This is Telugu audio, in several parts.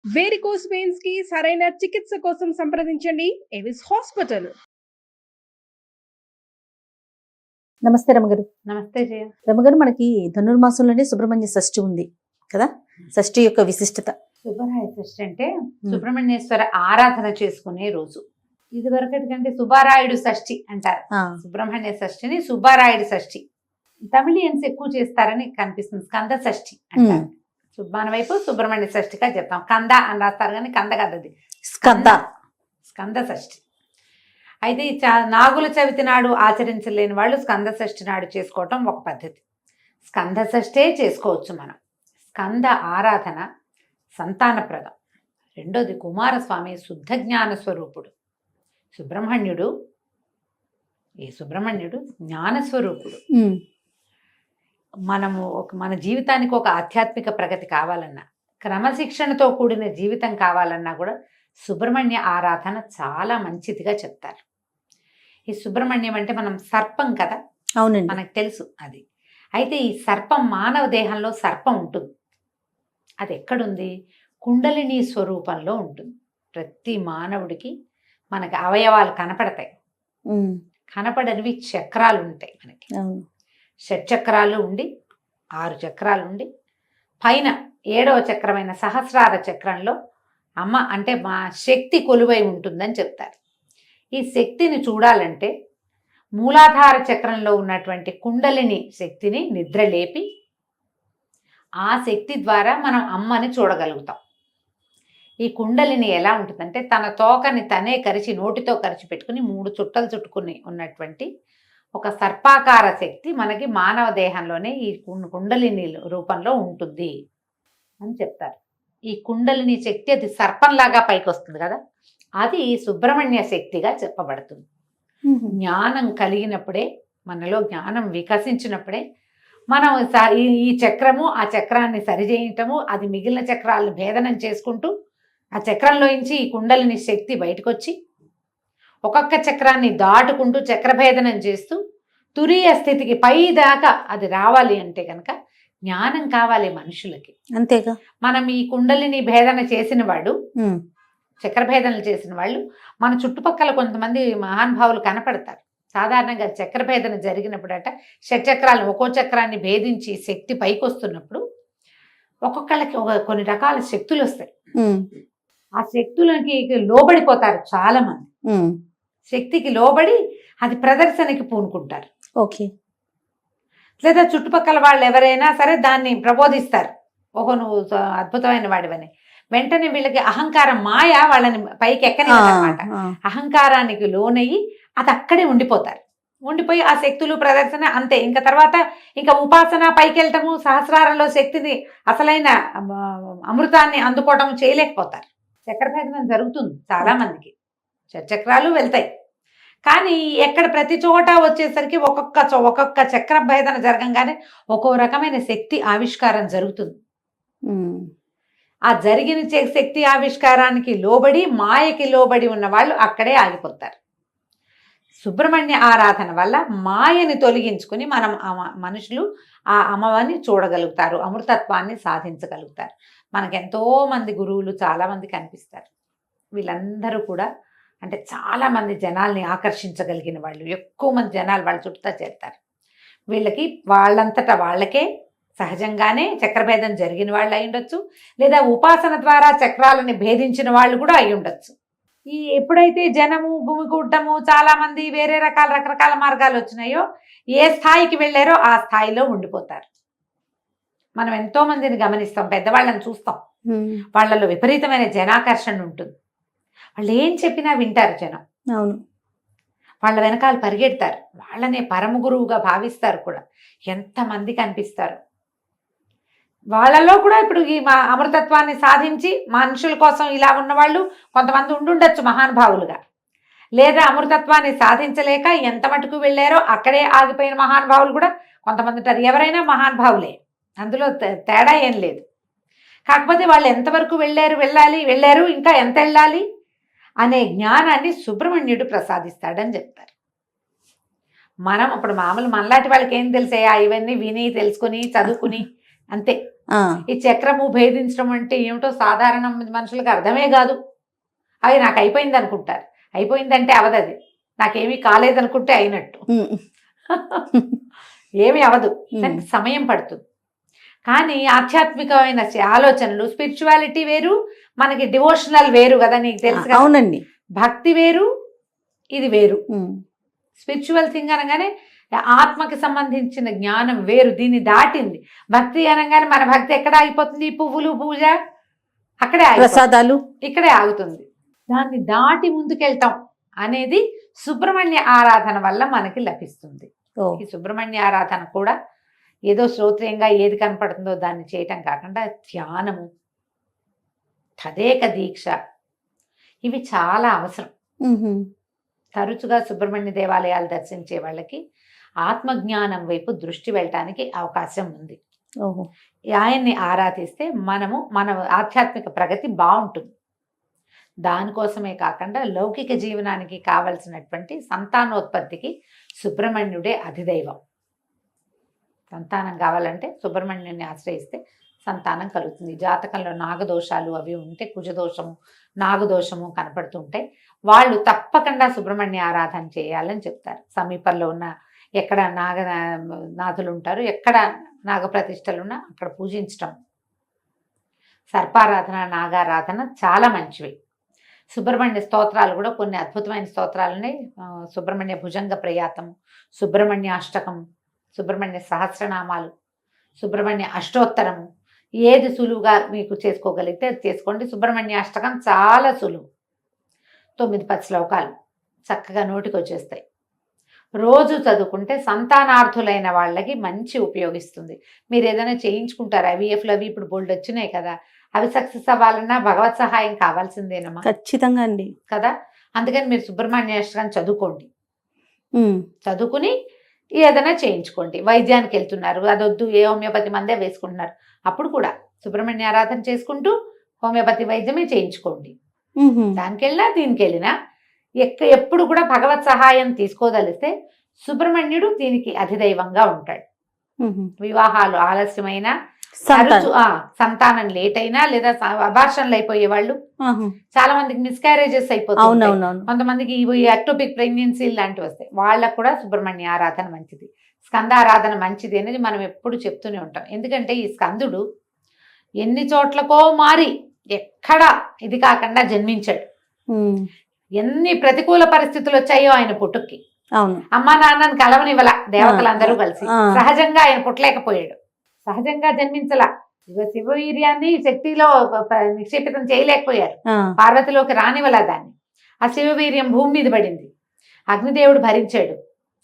వేరికోస్ వెయిన్స్ కి సరైన చికిత్స కోసం సంప్రదించండి ఎవిస్ హాస్పిటల్. నమస్తే రమగారు. నమస్తే జయ. రమగారు, మనకి ధనుర్మాసంలోనే సుబ్రహ్మణ్య షష్ఠి ఉంది కదా. షష్ఠి యొక్క విశిష్టత. సుబ్బరాయ షష్ఠి అంటే సుబ్రహ్మణ్యేశ్వర ఆరాధన చేసుకునే రోజు. ఇది వరకటికంటే సుబ్బారాయుడు షష్ఠి అంటారు. సుబ్రహ్మణ్య షష్ఠిని సుబ్బారాయుడు షష్ఠి. తమిళియన్స్ ఎక్కువ చేస్తారని కనిపిస్తుంది. స్కంద షష్ఠి అంటారు. మన వైపు సుబ్రహ్మణ్య షష్ఠిగా చెప్తాం. కంద అని రాస్తారు కానీ కంద కాదు, అది స్కంద షష్ఠి. అయితే ఈ నాగుల చవితి నాడు ఆచరించలేని వాళ్ళు స్కంద షష్ఠి నాడు చేసుకోవటం ఒక పద్ధతి. స్కంద షష్ఠే చేసుకోవచ్చు మనం. స్కంద ఆరాధన సంతానప్రదం. రెండోది కుమారస్వామి శుద్ధ జ్ఞాన స్వరూపుడు. సుబ్రహ్మణ్యుడు జ్ఞానస్వరూపుడు. మనము మన జీవితానికి ఒక ఆధ్యాత్మిక ప్రగతి కావాలన్నా, క్రమశిక్షణతో కూడిన జీవితం కావాలన్నా కూడా సుబ్రహ్మణ్య ఆరాధన చాలా మంచిదిగా చెప్తారు. ఈ సుబ్రహ్మణ్యం అంటే మనం సర్పం కదా. అవునండి, మనకు తెలుసు అది. అయితే ఈ సర్పం, మానవ దేహంలో సర్పం ఉంటుంది. అది ఎక్కడుంది? కుండలిని స్వరూపంలో ఉంటుంది. ప్రతి మానవుడికి మనకి అవయవాలు కనపడతాయి. కనపడనివి చక్రాలు ఉంటాయి మనకి. షట్చక్రాలు ఉండి 6 చక్రాలు ఉండి పైన 7వ చక్రమైన సహస్రార చక్రంలో అమ్మ అంటే మా శక్తి కొలువై ఉంటుందని చెప్తారు. ఈ శక్తిని చూడాలంటే మూలాధార చక్రంలో ఉన్నటువంటి కుండలిని శక్తిని నిద్రలేపి ఆ శక్తి ద్వారా మనం అమ్మని చూడగలుగుతాం. ఈ కుండలిని ఎలా ఉంటుందంటే తన తోకని తనే కరిచి, నోటితో కరిచి పెట్టుకుని 3 చుట్టలు చుట్టుకుని ఉన్నటువంటి ఒక సర్పాకార శక్తి మనకి మానవ దేహంలోనే ఈ కుండలిని రూపంలో ఉంటుంది అని చెప్తారు. ఈ కుండలిని శక్తి అది సర్పంలాగా పైకి వస్తుంది కదా, అది సుబ్రహ్మణ్య శక్తిగా చెప్పబడుతుంది. జ్ఞానం కలిగినప్పుడే, మనలో జ్ఞానం వికసించినప్పుడే మనం ఈ చక్రము ఆ చక్రాన్ని సరిచేయటము, అది మిగిలిన చక్రాలను భేదనం చేసుకుంటూ ఆ చక్రంలోంచి ఈ కుండలిని శక్తి బయటకు వచ్చి ఒక్కొక్క చక్రాన్ని దాటుకుంటూ చక్రభేదనం చేస్తూ తురీయ స్థితికి పై దాకా అది రావాలి అంటే కనుక జ్ఞానం కావాలి మనుషులకి. అంతేగా మనం ఈ కుండలిని భేదన చేసిన వాడు, చక్రభేదనలు చేసిన వాళ్ళు మన చుట్టుపక్కల కొంతమంది మహానుభావులు కనపడతారు. సాధారణంగా చక్రభేదన జరిగినప్పుడట షట్చక్రాలను ఒక్కో చక్రాన్ని భేదించి శక్తి పైకి వస్తున్నప్పుడు ఒక్కొక్కళ్ళకి కొన్ని రకాల శక్తులు వస్తాయి. ఆ శక్తులకి లోబడిపోతారు చాలా మంది. శక్తికి లోబడి అది ప్రదర్శనకి పూనుకుంటారు. ఓకే. లేదా చుట్టుపక్కల వాళ్ళు ఎవరైనా సరే దాన్ని ప్రబోధిస్తారు, ఓహో నువ్వు అద్భుతమైన వాడివని. వెంటనే వీళ్ళకి అహంకారం, మాయ వాళ్ళని పైకి ఎక్కనివ్వదన్నమాట. అహంకారానికి లోనయ్యి అది అక్కడే ఉండిపోతారు. ఉండిపోయి ఆ శక్తులు ప్రదర్శన అంతే. ఇంకా తర్వాత ఇంకా ఉపాసన పైకి వెళ్ళటము, సహస్రారంలో శక్తిని అసలైన అమృతాన్ని అందుకోవటం చేయలేకపోతారు. చక్రభేదనం జరుగుతుంది చాలా మందికి, చక్రాలు వెళ్తాయి. కానీ ఎక్కడ ప్రతి చోట వచ్చేసరికి ఒక్కొక్క చక్ర భేదన జరగంగానే ఒక్కో రకమైన శక్తి ఆవిష్కారం జరుగుతుంది. ఆ జరిగిన శక్తి ఆవిష్కారానికి లోబడి, మాయకి లోబడి ఉన్న వాళ్ళు అక్కడే ఆగిపోతారు. సుబ్రహ్మణ్య ఆరాధన వల్ల మాయని తొలగించుకుని మనం మనుషులు ఆ అమ్మవారిని చూడగలుగుతారు, అమృతత్వాన్ని సాధించగలుగుతారు. మనకు ఎంతోమంది గురువులు చాలామంది కనిపిస్తారు. వీళ్ళందరూ కూడా అంటే చాలామంది జనాల్ని ఆకర్షించగలిగిన వాళ్ళు, ఎక్కువ మంది జనాలు వాళ్ళ చుట్టూ చేస్తారు. వీళ్ళకి వాళ్ళంతటా వాళ్ళకే సహజంగానే చక్రభేదం జరిగిన వాళ్ళు అయి ఉండొచ్చు, లేదా ఉపాసన ద్వారా చక్రాలని భేదించిన వాళ్ళు కూడా అయి ఉండొచ్చు. ఈ ఎప్పుడైతే జనము గుమికూడటము, చాలామంది వేరే రకరకాల మార్గాలు వచ్చినాయో, ఏ స్థాయికి వెళ్ళారో ఆ స్థాయిలో ఉండిపోతారు. మనం ఎంతో మందిని గమనిస్తాం, పెద్దవాళ్ళని చూస్తాం, వాళ్ళలో విపరీతమైన జనాకర్షణ ఉంటుంది. వాళ్ళు ఏం చెప్పినా వింటారు జనం. అవును, వాళ్ళ వెనకాల పరిగెడతారు, వాళ్ళనే పరమ గురువుగా భావిస్తారు కూడా. ఎంతమంది కనిపిస్తారు వాళ్ళలో కూడా. ఇప్పుడు ఈ అమృతత్వాన్ని సాధించి మనుషుల కోసం ఇలా ఉన్నవాళ్ళు కొంతమంది ఉండుండొచ్చు మహానుభావులుగా, లేదా అమృతత్వాన్ని సాధించలేక ఎంత మటుకు వెళ్ళారో అక్కడే ఆగిపోయిన మహానుభావులు కూడా కొంతమంది ఉంటారు. ఎవరైనా మహానుభావులే, అందులో తేడా ఏం లేదు. కాకపోతే వాళ్ళు ఎంతవరకు వెళ్ళారు, ఇంకా ఎంత వెళ్ళాలి అనే జ్ఞానాన్ని సుబ్రహ్మణ్యుడు ప్రసాదిస్తాడని చెప్తారు. మనం ఇప్పుడు మామూలు మనలాంటి వాళ్ళకి ఏం తెలిసే, ఇవన్నీ విని తెలుసుకుని చదువుకుని అంతే. ఈ చక్రము భేదించడం అంటే ఏమిటో సాధారణ మనుషులకు అర్థమే కాదు. అవి నాకు అయిపోయింది అనుకుంటారు. అయిపోయిందంటే అవదది. నాకేమీ కాలేదనుకుంటే అయినట్టు. ఏమీ అవదు, దానికి సమయం పడుతుంది. కానీ ఆధ్యాత్మికమైన ఆలోచనలు, స్పిరిచువాలిటీ వేరు, మనకి డివోషనల్ వేరు కదా, నీకు తెలుసు కదా. అవునండి. భక్తి వేరు, ఇది వేరు. స్పిరిచువల్ థింగ్ అనగానే ఆత్మకి సంబంధించిన జ్ఞానం వేరు, దీన్ని దాటింది. భక్తి అనగానే మన భక్తి ఎక్కడ ఆగిపోతుంది? పువ్వులు, పూజ అక్కడే ప్రసాదాలు ఇక్కడే ఆగుతుంది. దాన్ని దాటి ముందుకెళ్తాం అనేది సుబ్రహ్మణ్య ఆరాధన వల్ల మనకి లభిస్తుంది. ఈ సుబ్రహ్మణ్య ఆరాధన కూడా ఏదో శ్రోత్రియంగా ఏది కనపడుతుందో దాన్ని చేయటం కాకుండా ధ్యానము, తదేక దీక్ష, ఇవి చాలా అవసరం. తరచుగా సుబ్రహ్మణ్య దేవాలయాలు దర్శించే వాళ్ళకి ఆత్మజ్ఞానం వైపు దృష్టి వెళ్ళటానికి అవకాశం ఉంది. ఆయన్ని ఆరాధిస్తే మన ఆధ్యాత్మిక ప్రగతి బాగుంటుంది. దానికోసమే కాకుండా లౌకిక జీవనానికి కావలసినటువంటి సంతానోత్పత్తికి సుబ్రహ్మణ్యుడే అధిదైవం. సంతానం కావాలంటే సుబ్రహ్మణ్యుని ఆశ్రయిస్తే సంతానం కలుగుతుంది. జాతకంలో నాగదోషాలు అవి ఉంటే, కుజదోషము, నాగదోషము కనపడుతుంటే వాళ్ళు తప్పకుండా సుబ్రహ్మణ్య ఆరాధన చేయాలని చెప్తారు. సమీపంలో ఉన్న ఎక్కడ నాగనాథులు ఉంటారు, ఎక్కడ నాగప్రతిష్టలు ఉన్నా అక్కడ పూజించటం. సర్పారాధన, నాగారాధన చాలా మంచివి. సుబ్రహ్మణ్య స్తోత్రాలు కూడా కొన్ని అద్భుతమైన స్తోత్రాలని, సుబ్రహ్మణ్య భుజంగ ప్రయాతము, సుబ్రహ్మణ్య అష్టకం, సుబ్రహ్మణ్య సహస్రనామాలు, సుబ్రహ్మణ్య అష్టోత్తరము, ఏది సులువుగా మీకు చేసుకోగలిగితే అది చేసుకోండి. సుబ్రహ్మణ్య అష్టకం చాలా సులువు, 9-10 శ్లోకాలు చక్కగా నోటికి వచ్చేస్తాయి. రోజు చదువుకుంటే సంతానార్థులైన వాళ్ళకి మంచి ఉపయోగిస్తుంది. మీరు ఏదైనా చేయించుకుంటారు, IVFలు అవి ఇప్పుడు బోల్డ్ వచ్చినాయి కదా, అవి సక్సెస్ అవ్వాలన్నా భగవత్ సహాయం కావాల్సిందేనమ్మా. ఖచ్చితంగా అండి కదా. అందుకని మీరు సుబ్రహ్మణ్య అష్టకం చదువుకోండి. చదువుకుని ఏదైనా చేయించుకోండి. వైద్యానికి వెళ్తున్నారు, అదొద్దు, ఏ హోమియోపతి మందే వేసుకుంటున్నారు, అప్పుడు కూడా సుబ్రహ్మణ్య ఆరాధన చేసుకుంటూ హోమియోపతి వైద్యమే చేయించుకోండి. దానికి వెళ్ళినా దీనికి వెళ్ళినా ఎప్పుడు కూడా భగవత్ సహాయం తీసుకోదలిస్తే సుబ్రహ్మణ్యుడు దీనికి అధిదైవంగా ఉంటాడు. వివాహాలు ఆలస్యమైన, సంతానం లేట్ అయినా, లేదా అబార్షన్లు అయిపోయే వాళ్ళు చాలా మందికి, మిస్క్యారేజెస్ అయిపోతుంది, కొంతమందికి ఎక్టోపిక్ ప్రెగ్నెన్సీ లాంటివి వస్తాయి, వాళ్ళకు కూడా సుబ్రహ్మణ్య ఆరాధన మంచిది, స్కందారాధన మంచిది అనేది మనం ఎప్పుడు చెప్తూనే ఉంటాం. ఎందుకంటే ఈ స్కందుడు ఎన్ని చోట్లకో మారి ఎక్కడ ఇది కాకుండా జన్మించాడు. ఎన్ని ప్రతికూల పరిస్థితులు వచ్చాయో ఆయన పుట్టుకి, అమ్మా నాన్నని కలవనివ్వల దేవతలందరూ కలిసి, సహజంగా ఆయన పుట్టలేకపోయాడు, సహజంగా జన్మించలా. శివవీర్యాన్ని శక్తిలో నిక్షేపితం చేయలేకపోయారు, పార్వతిలోకి రానివ్వలా దాన్ని. ఆ శివవీర్యం భూమి మీద పడింది, అగ్నిదేవుడు భరించాడు,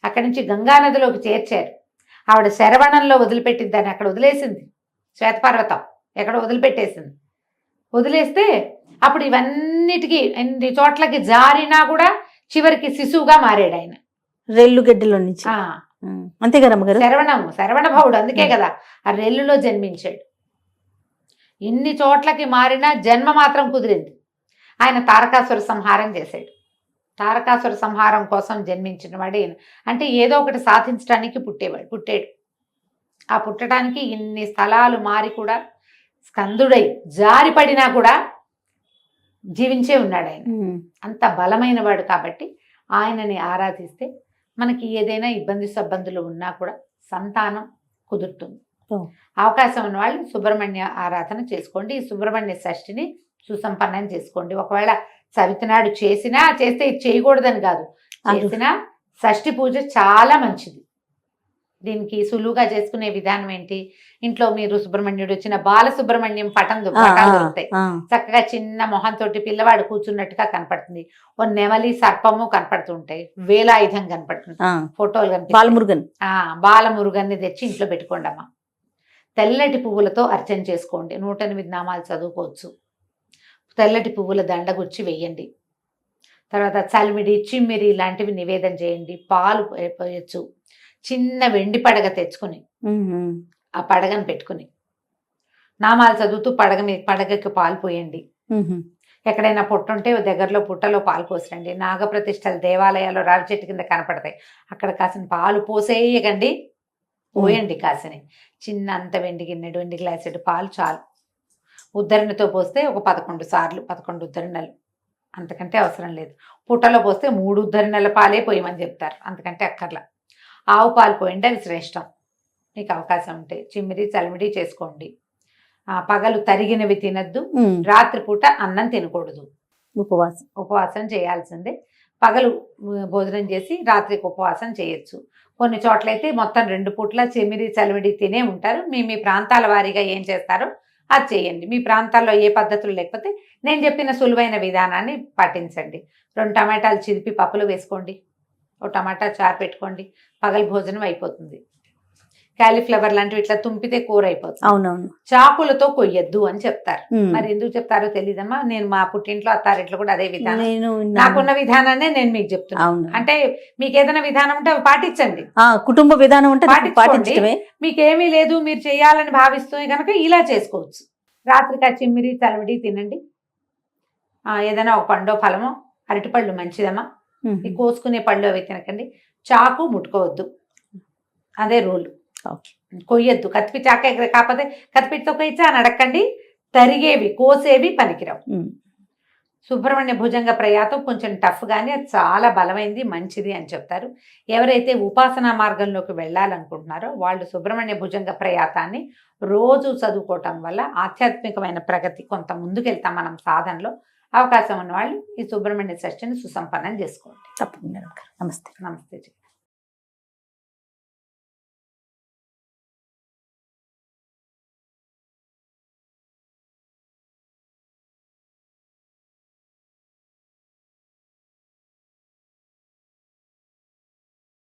అక్కడి నుంచి గంగానదిలోకి చేర్చారు. ఆవిడ శరవణంలో వదిలిపెట్టింది, దాన్ని అక్కడ వదిలేసింది. శ్వేతపర్వతం ఎక్కడ వదిలిపెట్టేసింది. వదిలేస్తే అప్పుడు ఇవన్నిటికీ ఎన్ని చోట్లకి జారినా కూడా చివరికి శిశువుగా మారాడు ఆయన, రెల్లు గడ్డలో నుంచి. అంతే కదా అమ్మగారు, శరవణ భవుడు, అందుకే కదా ఆ రెల్లులో జన్మించాడు. ఇన్ని చోట్లకి మారినా జన్మ మాత్రం కుదిరింది. ఆయన తారకాసుర సంహారం చేశాడు. తారకాసుర సంహారం కోసం జన్మించిన వాడు ఈయన. అంటే ఏదో ఒకటి సాధించడానికి పుట్టాడు. ఆ పుట్టడానికి ఇన్ని స్థలాలు మారి కూడా స్కందుడై జారిపడినా కూడా జీవించే ఉన్నాడు ఆయన. అంత బలమైన వాడు కాబట్టి ఆయనని ఆరాధిస్తే మనకి ఏదైనా ఇబ్బంది సబ్బందులు ఉన్నా కూడా సంతానం కుదురుతుంది. అవకాశం ఉన్న వాళ్ళు సుబ్రహ్మణ్య ఆరాధన చేసుకోండి. ఈ సుబ్రహ్మణ్య షష్ఠిని సుసంపన్నం చేసుకోండి. ఒకవేళ చవితినాడు చేస్తే ఇది చేయకూడదని కాదు, చేసిన షష్ఠి పూజ చాలా మంచిది. దీనికి సులువుగా చేసుకునే విధానం ఏంటి, ఇంట్లో మీరు సుబ్రహ్మణ్యుడు వచ్చిన బాలసుబ్రహ్మణ్యం పటాలు దొరుకుతాయి. చక్కగా చిన్న మొహంతో పిల్లవాడు కూర్చున్నట్టుగా కనపడుతుంది. ఓ నెమలి, సర్పము కనపడుతుంటాయి, వేలాయుధం కనపడుతుంది, ఫోటోలు కనిపిస్తాయి. బాలమురుగన్ని తెచ్చి ఇంట్లో పెట్టుకోండి అమ్మా. తెల్లటి పువ్వులతో అర్చన చేసుకోండి. 108 నామాలు చదువుకోవచ్చు. తెల్లటి పువ్వుల దండగుచ్చి వేయండి. తర్వాత చలిమిడి, చిమ్మిరి ఇలాంటివి నివేదన చేయండి. పాలు పోయచ్చు. చిన్న వెండి పడగ తెచ్చుకుని ఆ పడగను పెట్టుకుని నామాలు చదువుతూ పడగకి పాలు పోయండి. ఎక్కడైనా పుట్ట ఉంటే దగ్గరలో పుట్టలో పాలు పోసరండి. నాగప్రతిష్టలు దేవాలయాల్లో రావి చెట్టు కింద కనపడతాయి, అక్కడ కాసిన పాలు పోసేయకండి. పోయండి కాసిని. చిన్న అంత వెండి గిన్నెడు, వెండి గ్లాసెడు పాలు చాలు. ఉద్ధరణతో పోస్తే ఒక 11 సార్లు, 11 ఉద్ధరణలు, అంతకంటే అవసరం లేదు. పుట్టలో పోస్తే 3 ఉద్ధరణల పాలే పోయమని చెప్తారు, అంతకంటే అక్కర్లా. ఆవు పాలు పోయండి, అవి శ్రేష్టం. మీకు అవకాశం ఉంటే చిమ్మిడి చలిమిడి చేసుకోండి. పగలు తరిగినవి తినద్దు, రాత్రిపూట అన్నం తినకూడదు, ఉపవాసం చేయాల్సిందే. పగలు భోజనం చేసి రాత్రికి ఉపవాసం చేయొచ్చు. కొన్ని చోట్లయితే మొత్తం 2 పూట్ల చిమిడి చలిమిడి తినే ఉంటారు. మీ ప్రాంతాల వారీగా ఏం చేస్తారో అది చేయండి. మీ ప్రాంతాల్లో ఏ పద్ధతులు లేకపోతే నేను చెప్పిన సులువైన విధానాన్ని పాటించండి. 2 టమాటాలు చిదిపి పప్పులు వేసుకోండి, ఒక టమాటా చారు పెట్టుకోండి, పగలు భోజనం అయిపోతుంది. క్యాలీఫ్లవర్ లాంటివి ఇట్లా తుంపితే కూర అయిపోతుంది. అవునవును. చాకులతో కొయ్యొద్దు అని చెప్తారు. మరి ఎందుకు చెప్తారో తెలీదమ్మా. నేను మా పుట్టింట్లో అత్తారింట్లో కూడా అదే విధానం, నాకున్న విధానాన్ని నేను మీకు చెప్తున్నాను. అంటే మీకు ఏదైనా విధానం ఉంటే అవి పాటించండి. కుటుంబ విధానం ఉంటే పాటించడమే. మీకేమీ లేదు మీరు చేయాలని భావిస్తూ కనుక ఇలా చేసుకోవచ్చు. రాత్రికి ఆ చిమ్మిరి చలిమిడి తినండి. ఏదైనా ఒక పండో ఫలమో, అరటిపళ్ళు మంచిదమ్మా. ఈ కోసుకునే పళ్ళు అవి తినకండి. చాకు ముట్టుకోవద్దు, అదే రూల్. కొయ్యొద్దు, కత్తిపి చాక కాకపోతే కత్తిపితో కొయ్యచ్చా అని అడగండి. తరిగేవి కోసేవి పనికిరావు. సుబ్రహ్మణ్య భుజంగ ప్రయాతం కొంచెం టఫ్ కానీ అది చాలా బలమైంది, మంచిది అని చెప్తారు. ఎవరైతే ఉపాసనా మార్గంలోకి వెళ్ళాలనుకుంటున్నారో వాళ్ళు సుబ్రహ్మణ్య భుజంగ ప్రయాతాన్ని రోజు చదువుకోవటం వల్ల ఆధ్యాత్మికమైన ప్రగతి కొంత ముందుకెళ్తాం మనం సాధనలో. అవకాశం ఉన్న వాళ్ళు ఈ సుబ్రహ్మణ్య షష్ఠిని సుసంపన్నం చేసుకోండి. తప్పకుండా. నమస్తే. నమస్తే.